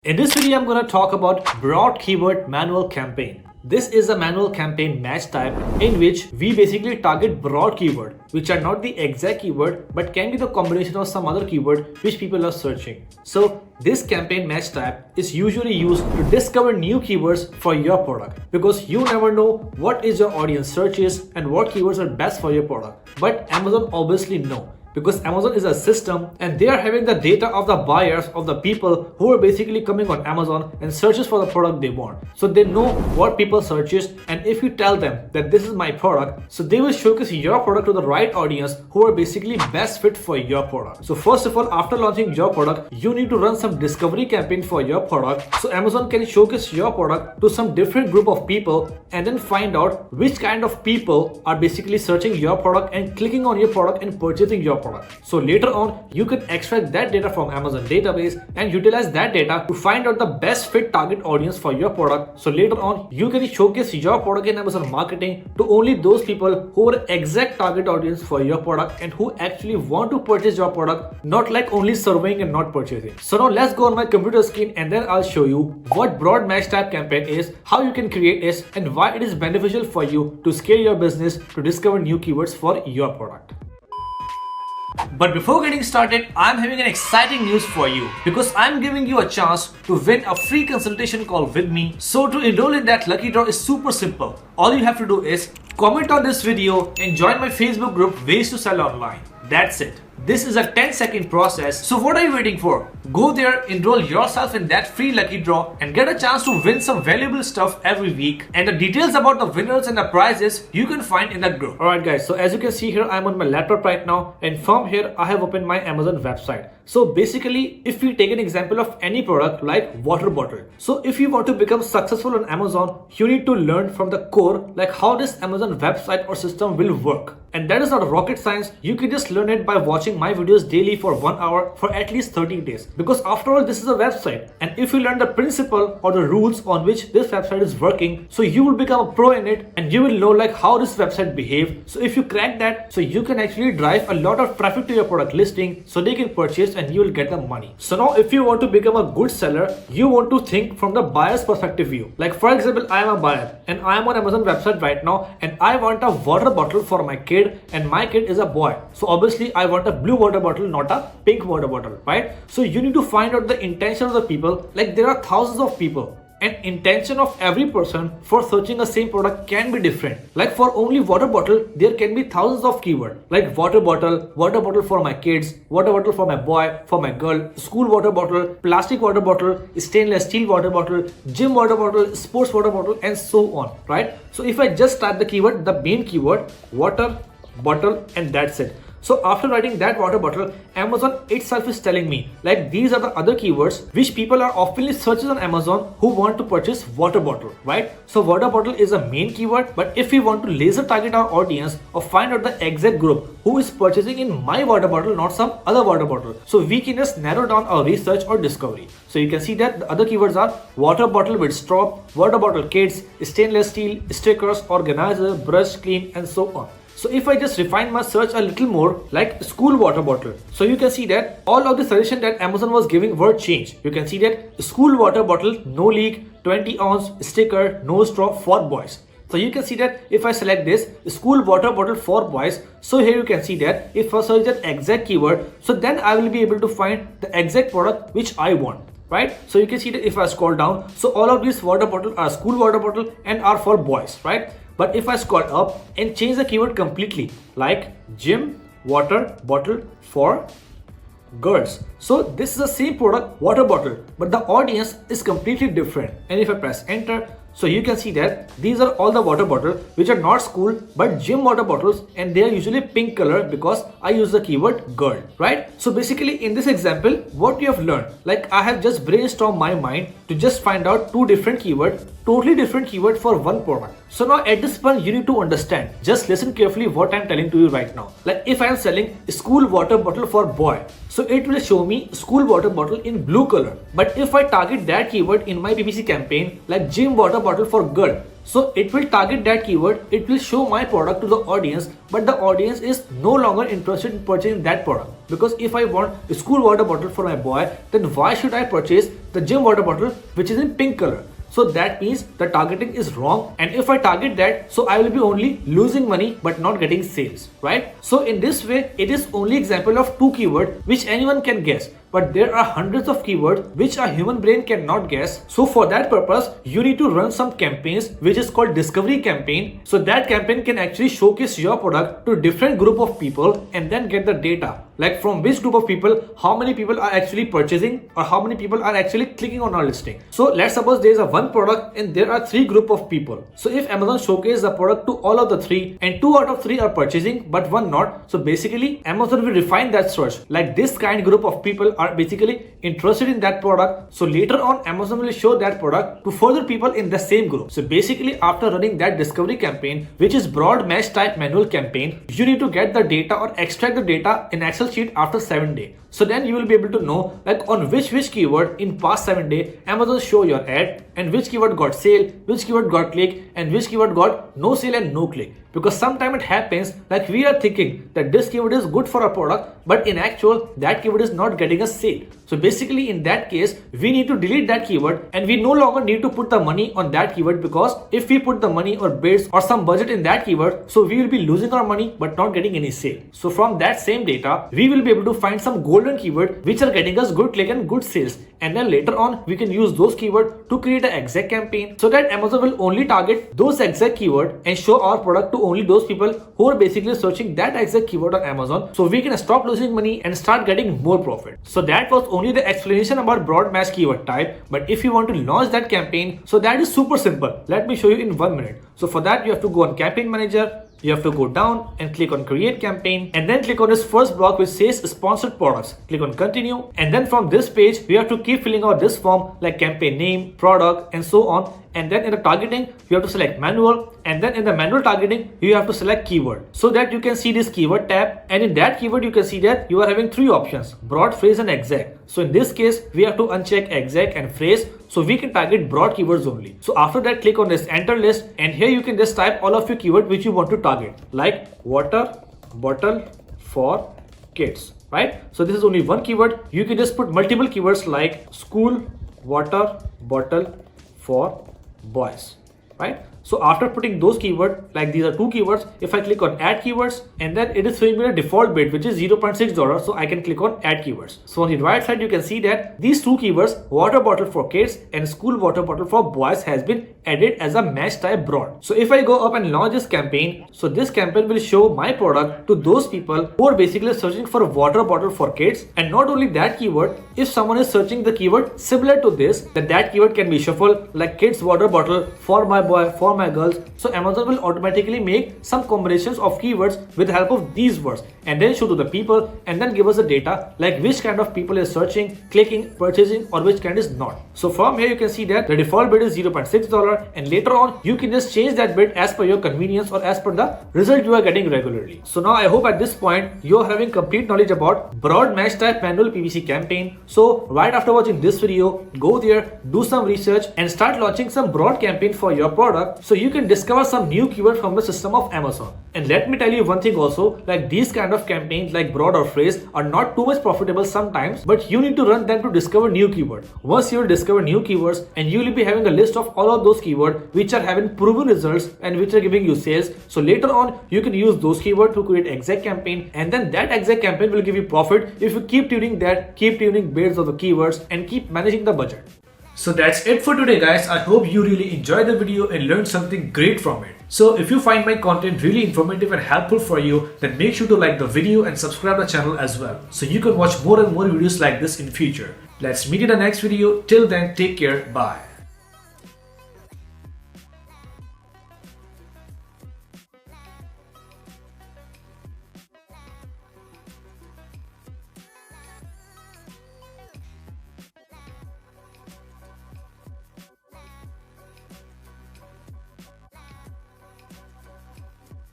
In this video, I'm going to talk about broad keyword manual campaign. This is a manual campaign match type in which we basically target broad keyword, which are not the exact keyword but can be the combination of some other keyword which people are searching. So this campaign match type is usually used to discover new keywords for your product because you never know what is your audience searches and what keywords are best for your product. But Amazon obviously know, because Amazon is a system and they are having the data of the buyers, of the people who are basically coming on Amazon and searches for the product they want. So they know what people searches, and if you tell them that this is my product, so they will showcase your product to the right audience who are basically best fit for your product. So first of all, after launching your product, you need to run some discovery campaign for your product. So Amazon can showcase your product to some different group of people and then find out which kind of people are basically searching your product and clicking on your product and purchasing your product. So later on, you can extract that data from Amazon database and utilize that data to find out the best fit target audience for your product. So later on, you can showcase your product in Amazon marketing to only those people who are exact target audience for your product and who actually want to purchase your product, not like only surveying and not purchasing. So now let's go on my computer screen and then I'll show you what broad match type campaign is, how you can create it, and why it is beneficial for you to scale your business to discover new keywords for your product. But before getting started, I'm having an exciting news for you because I'm giving you a chance to win a free consultation call with me. So to enroll in that lucky draw is super simple. All you have to do is comment on this video and join my Facebook group Ways to Sell Online. That's it. This is a 10-second process. So what are you waiting for? Go there, enroll yourself in that free lucky draw and get a chance to win some valuable stuff every week. And the details about the winners and the prizes you can find in that group. Alright guys, so as you can see here, I'm on my laptop right now, and from here I have opened my Amazon website. So basically, if we take an example of any product like water bottle. So if you want to become successful on Amazon, you need to learn from the core like how this Amazon website or system will work. And that is not rocket science. You can just learn it by watching my videos daily for 1 hour for at least 30 days. Because after all, this is a website. And if you learn the principle or the rules on which this website is working, so you will become a pro in it and you will know like how this website behaves. So if you crack that, so you can actually drive a lot of traffic to your product listing so they can purchase and you will get the money. So now if you want to become a good seller, you want to think from the buyer's perspective view. Like for example, I am a buyer and I am on Amazon website right now and I want a water bottle for my kid, and my kid is a boy. So obviously I want a blue water bottle, not a pink water bottle, right? So you need to find out the intention of the people. Like there are thousands of people, and intention of every person for searching the same product can be different. Like for only water bottle, there can be thousands of keywords like water bottle for my kids, water bottle for my boy, for my girl, school water bottle, plastic water bottle, stainless steel water bottle, gym water bottle, sports water bottle, and so on, right? So if I just type the keyword, the main keyword, water bottle, and that's it. So after writing that water bottle, Amazon itself is telling me like these are the other keywords which people are often searching on Amazon who want to purchase water bottle, right? So water bottle is a main keyword, but if we want to laser target our audience or find out the exact group who is purchasing in my water bottle, not some other water bottle, so we can just narrow down our research or discovery. So you can see that the other keywords are water bottle with straw, water bottle kids, stainless steel, stickers, organizer, brush, clean, and so on. So if I just refine my search a little more, like school water bottle, so you can see that all of the suggestions that Amazon was giving were changed. You can see that school water bottle, no leak, 20 ounce, sticker, no straw for boys. So you can see that if I select this school water bottle for boys, so here you can see that if I search that exact keyword, so then I will be able to find the exact product which I want. Right? So you can see that if I scroll down, so all of these water bottles are school water bottle and are for boys, right? But if I scroll up and change the keyword completely, like gym water bottle for girls, so this is the same product, water bottle, but the audience is completely different. And if I press enter, so you can see that these are all the water bottles which are not school but gym water bottles, and they are usually pink color because I use the keyword girl, right? So basically in this example, what you have learned, like I have just brainstormed my mind to just find out two different keywords, totally different keyword for one product. So now at this point you need to understand, just listen carefully what I'm telling to you right now. Like if I am selling school water bottle for boy, so it will show me school water bottle in blue color. But if I target that keyword in my PPC campaign like gym water bottle for girl. So it will target that keyword, it will show my product to the audience, but the audience is no longer interested in purchasing that product. Because if I want a school water bottle for my boy, then why should I purchase the gym water bottle which is in pink color? So that means the targeting is wrong, and if I target that, so I will be only losing money but not getting sales, right? So in this way, it is only example of 2 keywords which anyone can guess. But there are hundreds of keywords which a human brain cannot guess. So for that purpose, you need to run some campaigns which is called discovery campaign. So that campaign can actually showcase your product to different group of people and then get the data. Like from which group of people, how many people are actually purchasing or how many people are actually clicking on our listing. So let's suppose there is a one product and there are 3 group of people. So if Amazon showcases the product to all of the 3 and 2 out of 3 are purchasing but 1 not. So basically Amazon will refine that search. Like this kind group of people are basically interested in that product. So later on Amazon will show that product to further people in the same group. So basically after running that discovery campaign, which is broad match type manual campaign, you need to get the data or extract the data in Excel sheet after 7 days. So then you will be able to know like on which keyword in past 7 days Amazon show your ad and which keyword got sale, which keyword got click and which keyword got no sale and no click. Because sometimes it happens like we are thinking that this keyword is good for a product, but in actual that keyword is not getting a sale. So basically in that case, we need to delete that keyword and we no longer need to put the money on that keyword, because if we put the money or bids or some budget in that keyword, so we will be losing our money but not getting any sale. So from that same data, we will be able to find some golden keyword which are getting us good click and good sales. And then later on, we can use those keywords to create an exact campaign so that Amazon will only target those exact keywords and show our product to only those people who are basically searching that exact keyword on Amazon. So we can stop losing money and start getting more profit. So that was only the explanation about broad match keyword type. But if you want to launch that campaign, so that is super simple. Let me show you in 1 minute. So for that, you have to go on Campaign Manager. You have to go down and click on create campaign and then click on this first block which says sponsored products. Click on continue, and then from this page we have to keep filling out this form like campaign name, product and so on. And then in the targeting you have to select manual, and then in the manual targeting you have to select keyword, so that you can see this keyword tab, and in that keyword you can see that you are having 3 options: broad, phrase and exact. So in this case we have to uncheck exact and phrase, so we can target broad keywords only. So after that, click on this enter list, and here you can just type all of your keyword which you want to target, like water bottle for kids, right? So this is only one keyword. You can just put multiple keywords like school water bottle for boys, right? So after putting those keywords, like these are 2 keywords, if I click on add keywords, and then it is showing me a default bid which is $0.6, so I can click on add keywords. So on the right side you can see that these 2 keywords, water bottle for kids and school water bottle for boys, has been added as a match type broad. So if I go up and launch this campaign, so this campaign will show my product to those people who are basically searching for water bottle for kids. And not only that keyword, if someone is searching the keyword similar to this, then that keyword can be shuffled like kids water bottle for my boy, for my girls. So Amazon will automatically make some combinations of keywords with the help of these words and then show to the people and then give us the data like which kind of people is searching, clicking, purchasing, or which kind is not. So from here you can see that the default bid is $0.6, and later on you can just change that bid as per your convenience or as per the result you are getting regularly. So now I hope at this point you are having complete knowledge about broad match type manual PPC campaign. So right after watching this video, go there, do some research and start launching some broad campaign for your product, so you can discover some new keyword from the system of Amazon. And let me tell you one thing also, like these kind of campaigns like broad or phrase are not too much profitable sometimes, but you need to run them to discover new keyword. Once you will discover new keywords, and you will be having a list of all of those keywords which are having proven results and which are giving you sales. So later on you can use those keywords to create exact campaign, and then that exact campaign will give you profit if you keep tuning that, keep tuning bids of the keywords and keep managing the budget. So that's it for today guys. I hope you really enjoyed the video and learned something great from it. So if you find my content really informative and helpful for you, then make sure to like the video and subscribe the channel as well, so you can watch more and more videos like this in future. Let's meet in the next video. Till then, take care. Bye.